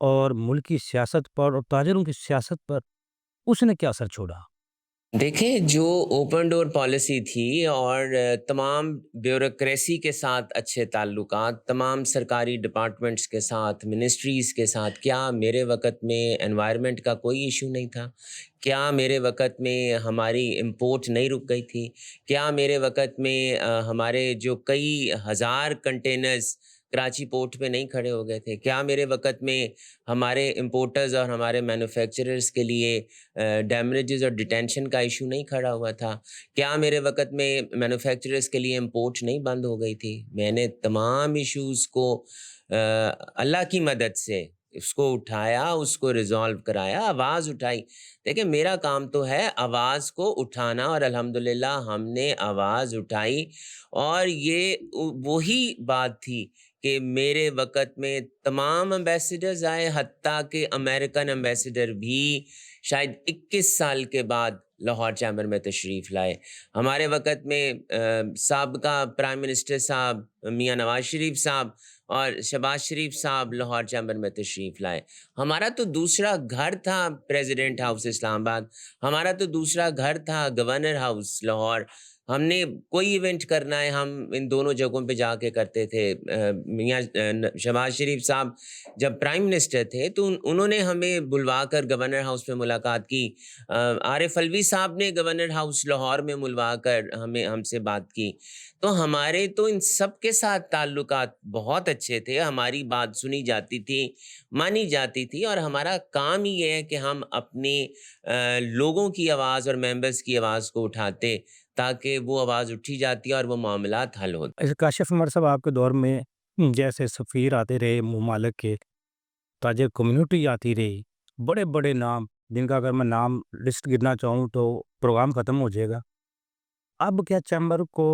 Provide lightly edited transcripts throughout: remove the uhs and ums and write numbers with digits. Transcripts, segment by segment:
اور ملک کی سیاست پر اور تاجروں کی سیاست پر اس نے کیا اثر چھوڑا؟ دیکھیں، جو اوپن ڈور پالیسی تھی اور تمام بیوروکریسی کے ساتھ اچھے تعلقات، تمام سرکاری ڈپارٹمنٹس کے ساتھ، منسٹریز کے ساتھ، کیا میرے وقت میں انوائرمنٹ کا کوئی ایشو نہیں تھا؟ کیا میرے وقت میں ہماری امپورٹ نہیں رک گئی تھی؟ کیا میرے وقت میں ہمارے جو کئی ہزار کنٹینرز کراچی پورٹ پہ نہیں کھڑے ہو گئے تھے؟ کیا میرے وقت میں ہمارے امپورٹرز اور ہمارے مینوفیکچررز کے لیے ڈیمیجز اور ڈیٹینشن کا ایشو نہیں کھڑا ہوا تھا؟ کیا میرے وقت میں مینوفیکچررز کے لیے امپورٹ نہیں بند ہو گئی تھی؟ میں نے تمام ایشوز کو اللہ کی مدد سے اس کو اٹھایا، اس کو ریزالو کرایا، آواز اٹھائی۔ دیکھیں، میرا کام تو ہے آواز کو اٹھانا، اور الحمدللہ ہم نے آواز اٹھائی، اور یہ وہی بات تھی کہ میرے وقت میں تمام امبیسڈرز آئے، حتیٰ کہ امریکن امبیسڈر بھی شاید 21 سال کے بعد لاہور چیمبر میں تشریف لائے۔ ہمارے وقت میں سابقہ پرائم منسٹر صاحب میاں نواز شریف صاحب اور شہباز شریف صاحب لاہور چیمبر میں تشریف لائے۔ ہمارا تو دوسرا گھر تھا پریزیڈنٹ ہاؤس اسلام آباد، ہمارا تو دوسرا گھر تھا گورنر ہاؤس لاہور۔ ہم نے کوئی ایونٹ کرنا ہے، ہم ان دونوں جگہوں پہ جا کے کرتے تھے۔ میاں شہباز شریف صاحب جب پرائم منسٹر تھے تو انہوں نے ہمیں بلوا کر گورنر ہاؤس میں ملاقات کی۔ عارف الوی صاحب نے گورنر ہاؤس لاہور میں ملوا کر ہم سے بات کی۔ تو ہمارے تو ان سب کے ساتھ تعلقات بہت اچھے تھے، ہماری بات سنی جاتی تھی، مانی جاتی تھی، اور ہمارا کام ہی یہ ہے کہ ہم اپنے لوگوں کی آواز اور ممبرز کی آواز کو اٹھاتے، تاکہ وہ آواز اٹھی جاتی اور وہ معاملات حل ہوتے۔ ایسے کاشف عمر صاحب، آپ کے دور میں جیسے سفیر آتے رہے ممالک کے، تاجر کمیونٹی آتی رہی، بڑے بڑے نام جن کا اگر میں نام لسٹ گرنا چاہوں تو پروگرام ختم ہو جائے گا۔ اب کیا چیمبر کو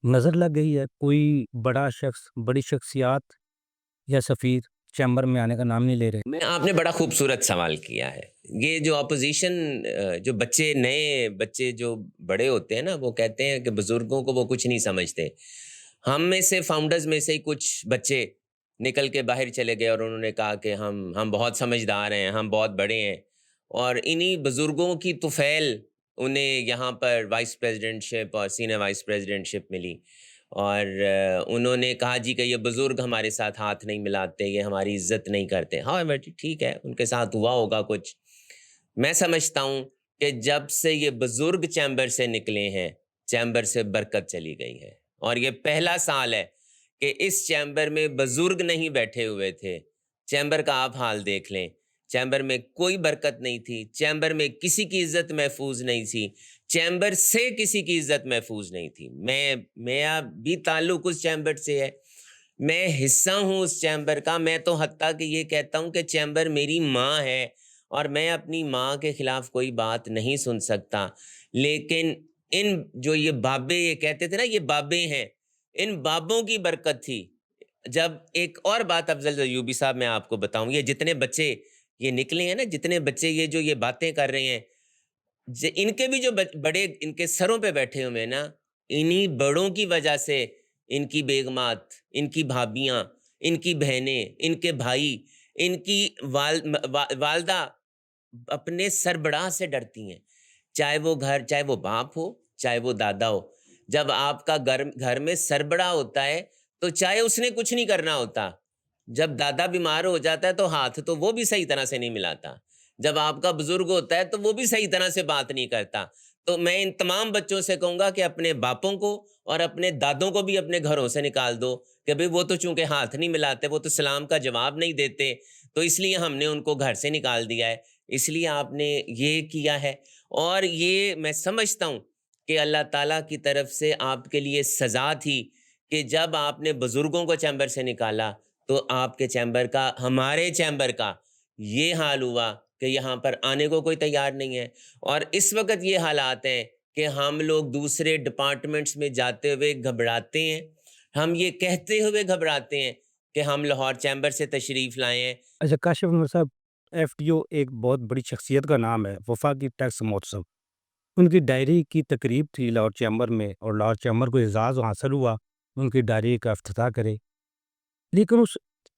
نظر لگ گئی ہے کوئی بڑا شخص، بڑی شخصیات یا سفیر چیمبر میں آنے کا نام نہیں لے رہے؟ آپ نے بڑا خوبصورت سوال کیا ہے۔ یہ جو اپوزیشن، جو بچے، نئے بچے جو بڑے ہوتے ہیں نا، وہ کہتے ہیں کہ بزرگوں کو وہ کچھ نہیں سمجھتے۔ ہم میں سے فاؤنڈرز میں سے ہی کچھ بچے نکل کے باہر چلے گئے اور انہوں نے کہا کہ ہم بہت سمجھدار ہیں، ہم بہت بڑے ہیں، اور انہی بزرگوں کی طفیل انہیں یہاں پر وائس پریزیڈنٹ شپ اور سینئر وائس پریزیڈنٹ شپ ملی، اور انہوں نے کہا جی کہ یہ بزرگ ہمارے ساتھ ہاتھ نہیں ملاتے، یہ ہماری عزت نہیں کرتے۔ ہاں بیٹی، ٹھیک ہے، ان کے ساتھ ہوا ہوگا کچھ۔ میں سمجھتا ہوں کہ جب سے یہ بزرگ چیمبر سے نکلے ہیں، چیمبر سے برکت چلی گئی ہے، اور یہ پہلا سال ہے کہ اس چیمبر میں بزرگ نہیں بیٹھے ہوئے تھے۔ چیمبر کا آپ حال دیکھ لیں، چیمبر میں کوئی برکت نہیں تھی، چیمبر میں کسی کی عزت محفوظ نہیں تھی، چیمبر سے کسی کی عزت محفوظ نہیں تھی۔ میرا بھی تعلق اس چیمبر سے ہے، میں حصہ ہوں اس چیمبر کا۔ میں تو حتیٰ کہ یہ کہتا ہوں کہ چیمبر میری ماں ہے، اور میں اپنی ماں کے خلاف کوئی بات نہیں سن سکتا۔ لیکن ان جو یہ بابے، یہ کہتے تھے نا یہ بابے ہیں، ان بابوں کی برکت تھی۔ جب ایک اور بات افضل ایوبی صاحب میں آپ کو بتاؤں، یہ جتنے بچے یہ نکلے ہیں نا، جتنے بچے یہ جو یہ باتیں کر رہے ہیں، ان کے بھی جو بڑے ان کے سروں پہ بیٹھے ہوئے ہیں نا، انہی بڑوں کی وجہ سے ان کی بیگمات، ان کی بھابیاں، ان کی بہنیں، ان کے بھائی، ان کی والدہ اپنے سربراہ سے ڈرتی ہیں، چاہے وہ باپ ہو، چاہے وہ دادا ہو۔ جب آپ کا گھر میں سربراہ ہوتا ہے تو چاہے اس نے کچھ نہیں کرنا ہوتا، جب دادا بیمار ہو جاتا ہے تو ہاتھ تو وہ بھی صحیح طرح سے نہیں ملاتا، جب آپ کا بزرگ ہوتا ہے تو وہ بھی صحیح طرح سے بات نہیں کرتا۔ تو میں ان تمام بچوں سے کہوں گا کہ اپنے باپوں کو اور اپنے دادوں کو بھی اپنے گھروں سے نکال دو، کہ بھئی وہ تو چونکہ ہاتھ نہیں ملاتے، وہ تو سلام کا جواب نہیں دیتے، تو اس لیے ہم نے ان کو گھر سے نکال دیا ہے، اس لیے آپ نے یہ کیا ہے۔ اور یہ میں سمجھتا ہوں کہ اللہ تعالیٰ کی طرف سے آپ کے لیے سزا تھی کہ جب آپ نے بزرگوں کو چیمبر سے نکالا تو آپ کے چیمبر کا، ہمارے چیمبر کا یہ حال ہوا کہ یہاں پر آنے کو کوئی تیار نہیں ہے۔ اور اس وقت یہ حالات ہیں کہ ہم لوگ دوسرے ڈپارٹمنٹس میں جاتے ہوئے گھبراتے ہیں، ہم یہ کہتے ہوئے گھبراتے ہیں کہ ہم لاہور چیمبر سے تشریف لائے ہیں۔ اچھا کاشف عمر صاحب، ایف ٹی او ایک بہت بڑی شخصیت کا نام ہے، وفاقی ٹیکس مہوتسو، ان کی ڈائری کی تقریب تھی لاہور چیمبر میں، اور لاہور چیمبر کو اعزاز حاصل ہوا ان کی ڈائری کا افتتاح کرے، لیکن اس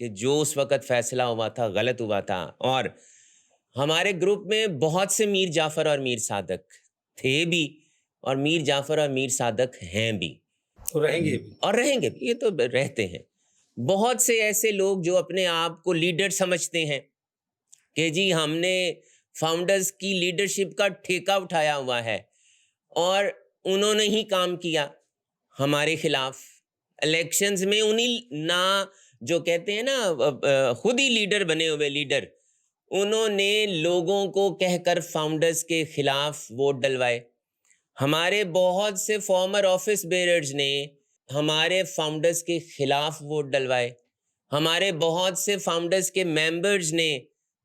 کہ جو اس وقت فیصلہ ہوا تھا غلط ہوا تھا، اور ہمارے گروپ میں بہت سے میر جعفر اور میر صادق تھے بھی، اور میر جعفر اور میر صادق ہیں بھی، اور رہیں گے بھی، یہ تو رہتے ہیں۔ بہت سے ایسے لوگ جو اپنے آپ کو لیڈر سمجھتے ہیں کہ جی ہم نے فاؤنڈرز کی لیڈرشپ کا ٹھیکہ اٹھایا ہوا ہے، اور انہوں نے ہی کام کیا ہمارے خلاف الیکشنز میں، نہ جو کہتے ہیں نا خود ہی لیڈر بنے ہوئے لیڈر، انہوں نے لوگوں کو کہہ کر فاؤنڈرز کے خلاف ووٹ ڈلوائے۔ ہمارے بہت سے فارمر آفس بیئررز نے ہمارے فاؤنڈرز کے خلاف ووٹ ڈلوائے، ہمارے بہت سے فاؤنڈرز کے ممبرز نے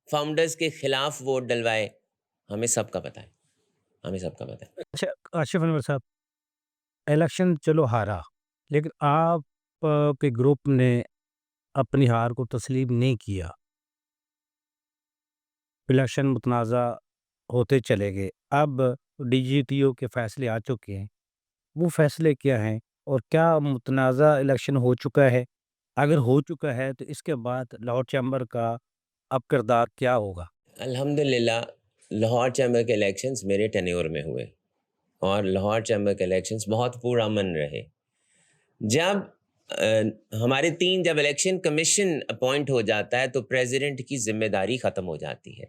فاؤنڈرز کے خلاف ووٹ ڈلوائے۔ ہمیں سب کا پتہ ہے، ہمیں سب کا پتہ ہے۔ اچھا کاشف انور صاحب، الیکشن چلو ہارا، لیکن آپ کے گروپ نے اپنی ہار کو تسلیم نہیں کیا، الیکشن متنازع ہوتے چلے گئے۔ اب ڈی جی ٹی او کے فیصلے آ چکے ہیں، وہ فیصلے کیا ہیں اور کیا متنازع الیکشن ہو چکا ہے؟ اگر ہو چکا ہے تو اس کے بعد لاہور چیمبر کا اب کردار کیا ہوگا؟ الحمدللہ لاہور چیمبر کے الیکشنز میرے ٹینیور میں ہوئے، اور لاہور چیمبر کے الیکشنز بہت پرامن رہے۔ جب ہمارے جب الیکشن کمیشن اپوائنٹ ہو جاتا ہے تو پریزیڈنٹ کی ذمہ داری ختم ہو جاتی ہے۔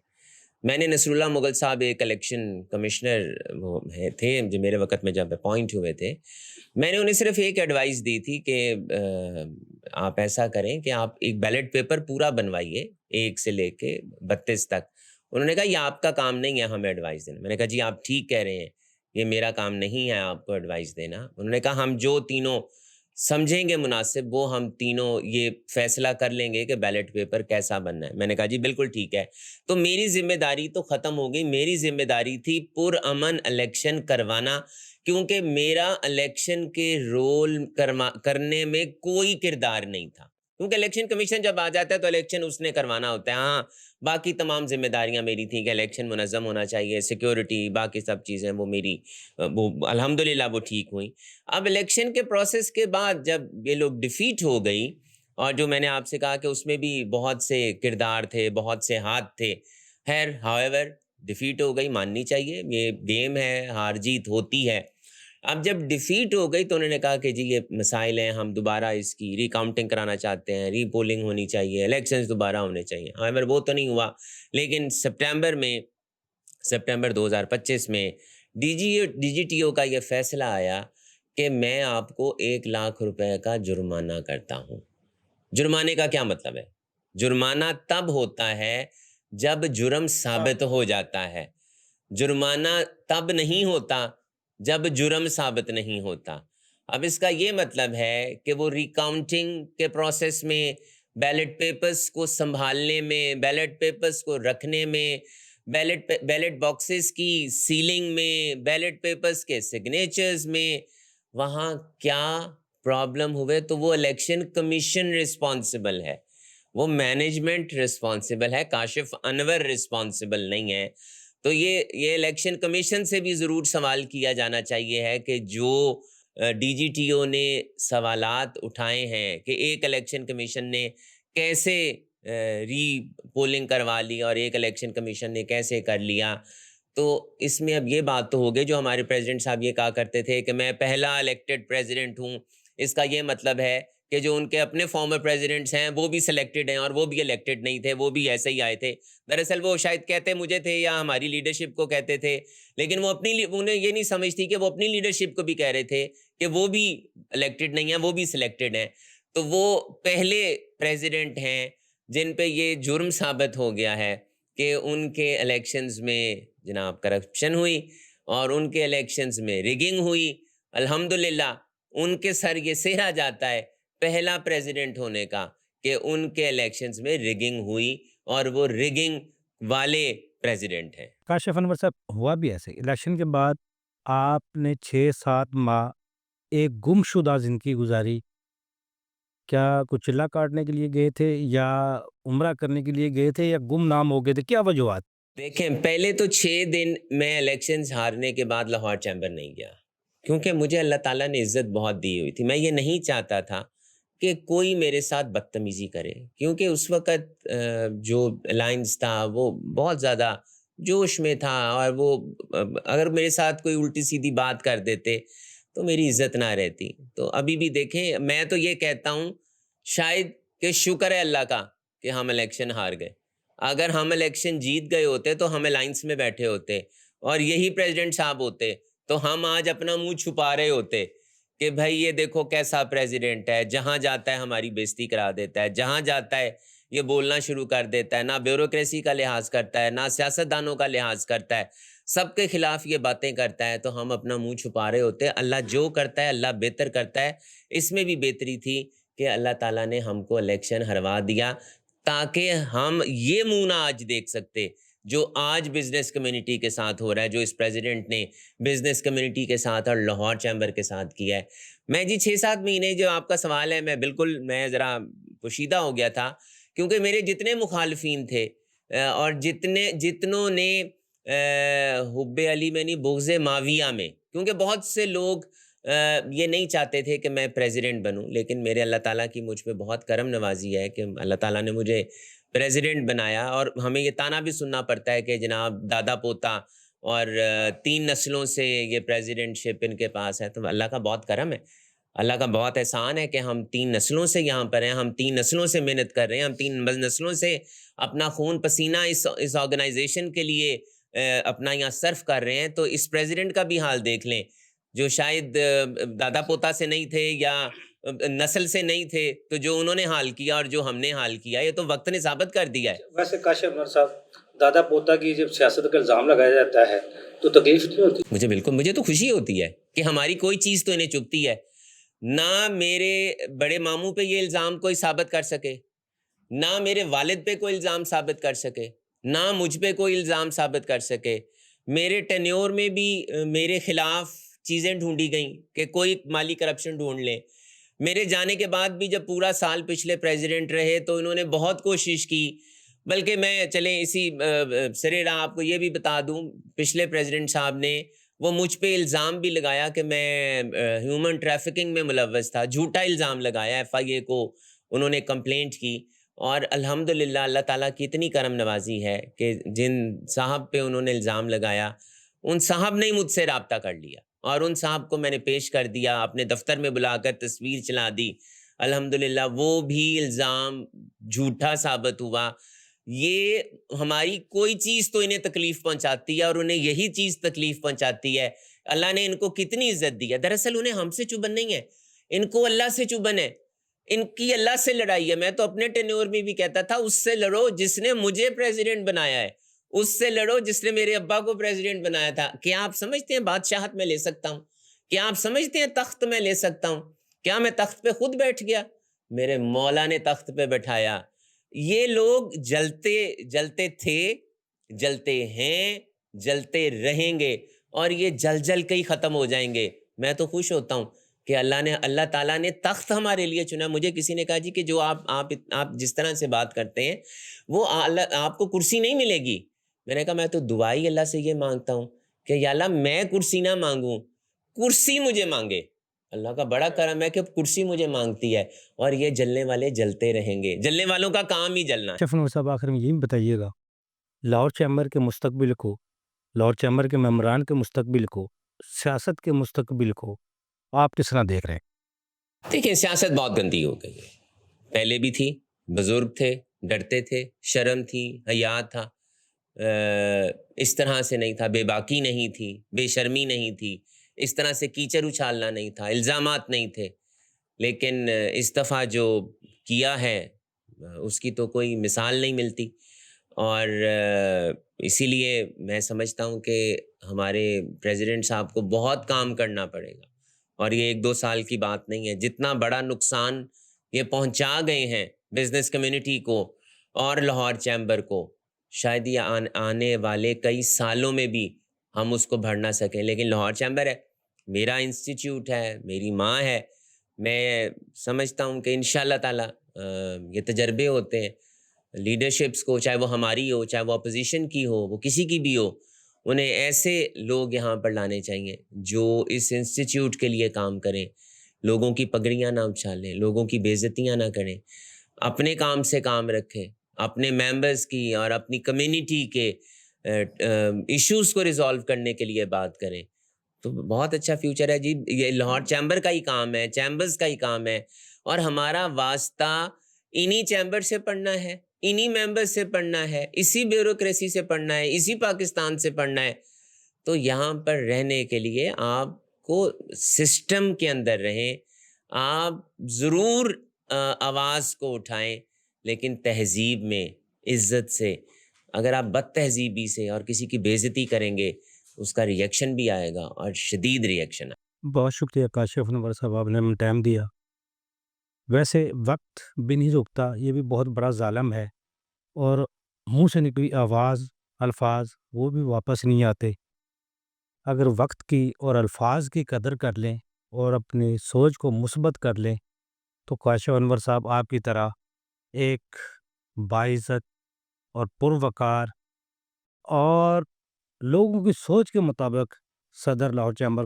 میں نے نصر اللہ مغل صاحب ایک الیکشن کمشنر وہ تھے جو میرے وقت میں جب اپوائنٹ ہوئے تھے، میں نے انہیں صرف ایک ایڈوائس دی تھی کہ آپ ایسا کریں کہ آپ ایک بیلٹ پیپر پورا بنوائیے 1 سے لے کے 32 تک۔ انہوں نے کہا یہ آپ کا کام نہیں ہے ہمیں ایڈوائس دینا۔ میں نے کہا جی آپ ٹھیک کہہ رہے ہیں، یہ میرا کام نہیں ہے آپ کو ایڈوائس دینا۔ انہوں نے کہا ہم جو تینوں سمجھیں گے مناسب وہ ہم تینوں یہ فیصلہ کر لیں گے کہ بیلٹ پیپر کیسا بننا ہے۔ میں نے کہا جی بالکل ٹھیک ہے۔ تو میری ذمہ داری تو ختم ہو گئی، میری ذمہ داری تھی پرامن الیکشن کروانا، کیونکہ میرا الیکشن کے رول کرنے میں کوئی کردار نہیں تھا، کیونکہ الیکشن کمیشن جب آ جاتا ہے تو الیکشن اس نے کروانا ہوتا ہے۔ ہاں باقی تمام ذمہ داریاں میری تھیں کہ الیکشن منظم ہونا چاہیے، سیکیورٹی، باقی سب چیزیں وہ میری وہ الحمدللہ وہ ٹھیک ہوئیں۔ اب الیکشن کے پروسیس کے بعد جب یہ لوگ ڈیفیٹ ہو گئی، اور جو میں نے آپ سے کہا کہ اس میں بھی بہت سے کردار تھے، بہت سے ہاتھ تھے، خیر ہاؤیور ڈیفیٹ ہو گئی، ماننی چاہیے، یہ گیم ہے، ہار جیت ہوتی ہے۔ اب جب ڈیفیٹ ہو گئی تو انہوں نے کہا کہ جی یہ مسائل ہیں، ہم دوبارہ اس کی ری کاؤنٹنگ کرانا چاہتے ہیں، ری پولنگ ہونی چاہیے، الیکشنز دوبارہ ہونے چاہیے۔ ہاؤیور وہ تو نہیں ہوا، لیکن سپٹمبر 2025 میں ڈی جی ٹی او کا یہ فیصلہ آیا کہ میں آپ کو 1 لاکھ روپے کا جرمانہ کرتا ہوں۔ جرمانے کا کیا مطلب ہے؟ جرمانہ تب ہوتا ہے جب جرم ثابت ہو جاتا ہے، جرمانہ تب نہیں ہوتا جب جرم ثابت نہیں ہوتا۔ اب اس کا یہ مطلب ہے کہ وہ ریکاؤنٹنگ کے پروسیس میں، بیلٹ پیپرز کو سنبھالنے میں، بیلٹ پیپرز کو رکھنے میں، بیلٹ باکسز کی سیلنگ میں، بیلٹ پیپرز کے سگنیچرز میں، وہاں کیا پرابلم ہوئے تو وہ الیکشن کمیشن رسپانسبل ہے، وہ مینجمنٹ رسپانسبل ہے، کاشف انور رسپانسبل نہیں ہے۔ تو یہ الیکشن کمیشن سے بھی ضرور سوال کیا جانا چاہیے ہے کہ جو ڈی جی ٹی او نے سوالات اٹھائے ہیں کہ ایک الیکشن کمیشن نے کیسے ری پولنگ کروا لی اور ایک الیکشن کمیشن نے کیسے کر لیا، تو اس میں اب یہ بات تو ہو گئی جو ہمارے پریزیڈنٹ صاحب یہ کہا کرتے تھے کہ میں پہلا الیکٹڈ پریزیڈنٹ ہوں۔ اس کا یہ مطلب ہے کہ جو ان کے اپنے فارمر پریزیڈنٹس ہیں وہ بھی سلیکٹڈ ہیں اور وہ بھی الیکٹڈ نہیں تھے، وہ بھی ایسے ہی آئے تھے۔ دراصل وہ شاید کہتے مجھے تھے یا ہماری لیڈرشپ کو کہتے تھے، لیکن وہ انہیں یہ نہیں سمجھتی کہ وہ اپنی لیڈرشپ کو بھی کہہ رہے تھے کہ وہ بھی الیکٹڈ نہیں ہیں، وہ بھی سلیکٹڈ ہیں۔ تو وہ پہلے پریزیڈنٹ ہیں جن پہ یہ جرم ثابت ہو گیا ہے کہ ان کے الیکشنز میں جناب کرپشن ہوئی اور ان کے الیکشنز میں ریگنگ ہوئی۔ الحمدللہ ان کے سر یہ سہرا جاتا ہے پہلا پریزیڈنٹ ہونے کا کہ ان کے الیکشنز میں ریگنگ ہوئی، اور وہ ریگنگ والے پریزیڈنٹ ہیں۔ کاشف انور صاحب، ہوا بھی ایسے الیکشن کے بعد آپ نے 6-7 ماہ ایک گم شدہ زندگی گزاری، کیا کچھ چلہ کاٹنے کے لیے گئے تھے یا عمرہ کرنے کے لیے گئے تھے یا گم نام ہو گئے تھے، کیا وجوہات؟ دیکھیں پہلے تو 6 دن میں الیکشنز ہارنے کے بعد لاہور چیمبر نہیں گیا، کیونکہ مجھے اللہ تعالیٰ نے عزت بہت دی ہوئی تھی۔ میں یہ نہیں چاہتا تھا کہ کوئی میرے ساتھ بدتمیزی کرے، کیونکہ اس وقت جو الائنس تھا وہ بہت زیادہ جوش میں تھا، اور وہ اگر میرے ساتھ کوئی الٹی سیدھی بات کر دیتے تو میری عزت نہ رہتی۔ تو ابھی بھی دیکھیں، میں تو یہ کہتا ہوں شاید کہ شکر ہے اللہ کا کہ ہم الیکشن ہار گئے۔ اگر ہم الیکشن جیت گئے ہوتے تو ہم الائنس میں بیٹھے ہوتے اور یہی پریزیڈنٹ صاحب ہوتے تو ہم آج اپنا منہ چھپا رہے ہوتے کہ بھائی یہ دیکھو کیسا پریزیڈنٹ ہے، جہاں جاتا ہے ہماری بےزتی کرا دیتا ہے، جہاں جاتا ہے یہ بولنا شروع کر دیتا ہے، نہ بیوروکریسی کا لحاظ کرتا ہے، نہ سیاستدانوں کا لحاظ کرتا ہے، سب کے خلاف یہ باتیں کرتا ہے، تو ہم اپنا منہ چھپا رہے ہوتے۔ اللہ جو کرتا ہے اللہ بہتر کرتا ہے۔ اس میں بھی بہتری تھی کہ اللہ تعالیٰ نے ہم کو الیکشن ہروا دیا تاکہ ہم یہ منہ نہ آج دیکھ سکتے جو آج بزنس کمیونٹی کے ساتھ ہو رہا ہے، جو اس پریزیڈنٹ نے بزنس کمیونٹی کے ساتھ اور لاہور چیمبر کے ساتھ کیا ہے۔ میں جی 6-7 مہینے، جو آپ کا سوال ہے، میں ذرا پوشیدہ ہو گیا تھا، کیونکہ میرے جتنے مخالفین تھے اور جتنوں نے حب علی میں نہیں بغض معاویہ میں، کیونکہ بہت سے لوگ یہ نہیں چاہتے تھے کہ میں پریزیڈنٹ بنوں، لیکن میرے اللہ تعالیٰ کی مجھ پہ بہت کرم نوازی ہے کہ اللہ تعالیٰ نے مجھے پریزیڈنٹ بنایا، اور ہمیں یہ طعنہ بھی سننا پڑتا ہے کہ جناب دادا پوتا اور 3 نسلوں سے یہ پریزیڈنٹ شپ ان کے پاس ہے، تو اللہ کا بہت کرم ہے، اللہ کا بہت احسان ہے کہ ہم 3 نسلوں سے یہاں پر ہیں، ہم 3 نسلوں سے محنت کر رہے ہیں، ہم 3 نسلوں سے اپنا خون پسینہ اس آرگنائزیشن کے لیے اپنا یہاں صرف کر رہے ہیں۔ تو اس پریزیڈنٹ کا بھی حال دیکھ لیں، جو شاید دادا پوتا سے نہیں تھے یا نسل سے نہیں تھے، تو جو انہوں نے حال کیا اور جو ہم نے حال کیا، یہ تو وقت نے ثابت کر دیا ہے۔ ویسے کاشف انور صاحب، دادا پوتا کی جب سیاست کا الزام لگایا جاتا ہے تو تکلیف نہیں ہوتی؟ مجھے تو خوشی ہوتی ہے کہ ہماری کوئی چیز تو انہیں چبھتی ہے۔ نہ میرے بڑے ماموں پہ یہ الزام کوئی ثابت کر سکے، نہ میرے والد پہ کوئی الزام ثابت کر سکے، نہ مجھ پہ کوئی الزام ثابت کر سکے۔ میرے ٹینیور میں بھی میرے خلاف چیزیں ڈھونڈی گئیں کہ کوئی مالی کرپشن ڈھونڈ لیں۔ میرے جانے کے بعد بھی جب پورا سال پچھلے پریزیڈنٹ رہے تو انہوں نے بہت کوشش کی، بلکہ میں چلیں اسی سرے راہ آپ کو یہ بھی بتا دوں، پچھلے پریزیڈنٹ صاحب نے وہ مجھ پہ الزام بھی لگایا کہ میں ہیومن ٹریفکنگ میں ملوث تھا، جھوٹا الزام لگایا، FIA کو انہوں نے کمپلینٹ کی، اور الحمدللہ اللہ تعالیٰ کی اتنی کرم نوازی ہے کہ جن صاحب پہ انہوں نے الزام لگایا ان صاحب نے ہی مجھ سے رابطہ کر لیا، اور ان صاحب کو میں نے پیش کر دیا، اپنے دفتر میں بلا کر تصویر چلا دی، الحمدللہ وہ بھی الزام جھوٹا ثابت ہوا۔ یہ ہماری کوئی چیز تو انہیں تکلیف پہنچاتی ہے، اور انہیں یہی چیز تکلیف پہنچاتی ہے۔ اللہ نے ان کو کتنی عزت دی ہے، دراصل انہیں ہم سے چبھن نہیں ہے، ان کو اللہ سے چبھن ہے، ان کی اللہ سے لڑائی ہے۔ میں تو اپنے ٹینیور میں بھی کہتا تھا اس سے لڑو جس نے مجھے پریزیڈنٹ بنایا ہے، اس سے لڑو جس نے میرے ابا کو پریزیڈنٹ بنایا تھا۔ کیا آپ سمجھتے ہیں بادشاہت میں لے سکتا ہوں؟ کیا آپ سمجھتے ہیں تخت میں لے سکتا ہوں؟ کیا میں تخت پہ خود بیٹھ گیا؟ میرے مولا نے تخت پہ بٹھایا۔ یہ لوگ جلتے تھے، جلتے ہیں، جلتے رہیں گے، اور یہ جل کے ہی ختم ہو جائیں گے۔ میں تو خوش ہوتا ہوں کہ اللہ تعالیٰ نے تخت ہمارے لیے چنا۔ مجھے کسی نے کہا جی کہ جو آپ جس طرح سے بات کرتے ہیں وہ آپ کو کرسی نہیں ملے گی۔ میں نے کہا میں تو دعائی اللہ سے یہ مانگتا ہوں کہ یا اللہ میں کرسی نہ مانگوں، کرسی مجھے مانگے۔ اللہ کا بڑا کرم ہے کہ کرسی مجھے مانگتی ہے، اور یہ جلنے والے جلتے رہیں گے، جلنے والوں کا کام ہی جلنا ہے۔ کاشف انور صاحب، آخر میں یہ بھی بتائیے گا، لاہور چیمبر کے مستقبل کو، لاہور چیمبر کے ممبران کے مستقبل کو، سیاست کے مستقبل کو آپ کس طرح دیکھ رہے ہیں؟ دیکھیں سیاست بہت گندی ہو گئی ہے، پہلے بھی تھی، بزرگ تھے، ڈرتے تھے، شرم تھی، حیا تھا، اس طرح سے نہیں تھا، بے باکی نہیں تھی، بے شرمی نہیں تھی، اس طرح سے کیچڑ اچھالنا نہیں تھا، الزامات نہیں تھے۔ لیکن اس دفعہ جو کیا ہے اس کی تو کوئی مثال نہیں ملتی، اور اسی لیے میں سمجھتا ہوں کہ ہمارے پریزیڈنٹ صاحب کو بہت کام کرنا پڑے گا، اور یہ 1-2 سال کی بات نہیں ہے۔ جتنا بڑا نقصان یہ پہنچا گئے ہیں بزنس کمیونٹی کو اور لاہور چیمبر کو، شاید یہ آنے والے کئی سالوں میں بھی ہم اس کو بھر نہ سکیں۔ لیکن لاہور چیمبر ہے، میرا انسٹیٹیوٹ ہے، میری ماں ہے، میں سمجھتا ہوں کہ انشاءاللہ تعالی یہ تجربے ہوتے ہیں لیڈرشپس کو، چاہے وہ ہماری ہو، چاہے وہ اپوزیشن کی ہو، وہ کسی کی بھی ہو، انہیں ایسے لوگ یہاں پر لانے چاہیے جو اس انسٹیٹیوٹ کے لیے کام کریں، لوگوں کی پگڑیاں نہ اچھالیں، لوگوں کی بےعزتیاں نہ کریں، اپنے کام سے کام رکھیں، اپنے ممبرز کی اور اپنی کمیونٹی کے ایشوز کو ریزالو کرنے کے لیے بات کریں، تو بہت اچھا فیوچر ہے جی. یہ لاہور چیمبر کا ہی کام ہے، چیمبرز کا ہی کام ہے، اور ہمارا واسطہ انہی چیمبر سے پڑھنا ہے، انہی ممبر سے پڑھنا ہے، اسی بیوروکریسی سے پڑھنا ہے، اسی پاکستان سے پڑھنا ہے. تو یہاں پر رہنے کے لیے آپ کو سسٹم کے اندر رہیں، آپ ضرور آواز کو اٹھائیں، لیکن تہذیب میں، عزت سے. اگر آپ بد تہذیبی سے اور کسی کی بےعزتی کریں گے، اس کا ریئیکشن بھی آئے گا، اور شدید ریئیکشن. بہت شکریہ کاشف انور صاحب، آپ نے ہمیں ٹائم دیا. ویسے وقت بھی نہیں رکتا، یہ بھی بہت بڑا ظالم ہے، اور منہ سے نکلی آواز، الفاظ وہ بھی واپس نہیں آتے. اگر وقت کی اور الفاظ کی قدر کر لیں اور اپنی سوچ کو مثبت کر لیں تو کاشف انور صاحب آپ کی طرح ایک باعزت اور پروقار اور لوگوں کی سوچ کے مطابق صدر لاہور چیمبر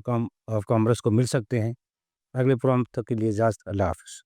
آف کامرس کو مل سکتے ہیں. اگلے پروگرام تک کے لیے اجازت. اللہ حافظ.